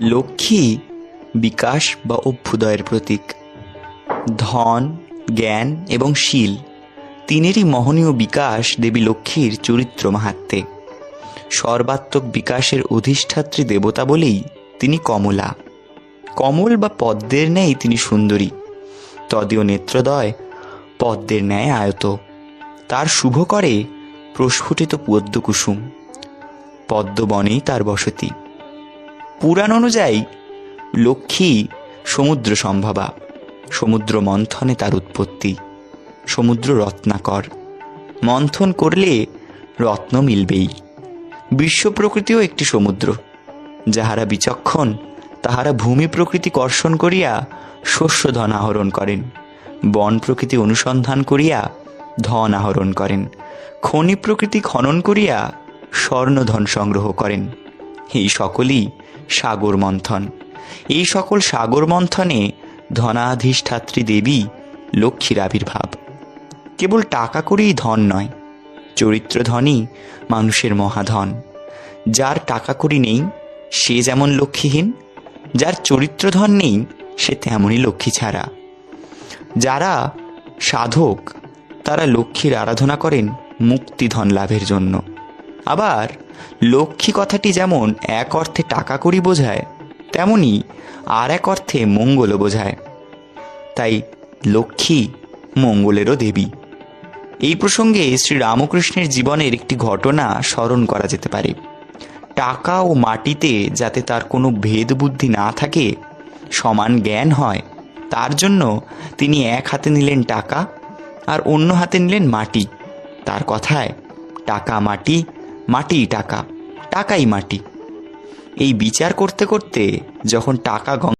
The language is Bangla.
লক্ষ্মী বিকাশ বা অভ্যুদয়ের প্রতীক। ধন, জ্ঞান এবং শীল তিনেরই মহনীয় বিকাশ দেবী লক্ষ্মীর চরিত্র মাহাত্ম্যে। সর্বাত্মক বিকাশের অধিষ্ঠাত্রী দেবতা বলেই তিনি কমলা। কমল বা পদ্মের ন্যায় তিনি সুন্দরী। তদীয় নেত্রদ্বয় পদ্মের ন্যায় আয়ত। তার শুভ করে প্রস্ফুটিত পদ্মকুসুম। পদ্মবনেই তার বসতি। পুরাণ অনুযায়ী লক্ষ্মী সমুদ্র সম্ভবা। সমুদ্র মন্থনে তার উৎপত্তি। সমুদ্র রত্নাকর, মন্থন করলে রত্ন মিলবেই। বিশ্ব প্রকৃতিও একটি সমুদ্র। যাহারা বিচক্ষণ তাহারা ভূমি প্রকৃতি কর্ষণ করিয়া শস্য ধন আহরণ করেন, বন প্রকৃতি অনুসন্ধান করিয়া ধন আহরণ করেন, খনি প্রকৃতি খনন করিয়া স্বর্ণধন সংগ্রহ করেন। এই সকলই সাগর মন্থন। এই সকল সাগর মন্থনে ধনাধিষ্ঠাত্রী দেবী লক্ষ্মীর আবির্ভাব। কেবল টাকা করেই ধন নয়, চরিত্র ধনই মানুষের মহাধন। যার টাকা কড়ি নেই সে যেমন লক্ষ্মীহীন, যার চরিত্র ধন নেই সে তেমনই লক্ষ্মী ছাড়া। যারা সাধক তারা লক্ষ্মীর আরাধনা করেন মুক্তিধন লাভের জন্য। আবার লক্ষ্মী কথাটি যেমন এক অর্থে টাকা কড়ি বোঝায়, তেমনি আর এক অর্থে মঙ্গলও বোঝায়। তাই লক্ষ্মী মঙ্গলেরও দেবী। এই প্রসঙ্গে শ্রী রামকৃষ্ণের জীবনের একটি ঘটনা স্মরণ করা যেতে পারে। টাকা ও মাটিতে যাতে তার কোনো ভেদ বুদ্ধি না থাকে, সমান জ্ঞান হয়, তার জন্য তিনি এক হাতে নিলেন টাকা আর অন্য হাতে নিলেন মাটি। তার কথায় টাকা মাটি, মাটি টাকা, টাকাই মাটি। এই বিচার করতে করতে যখন টাকা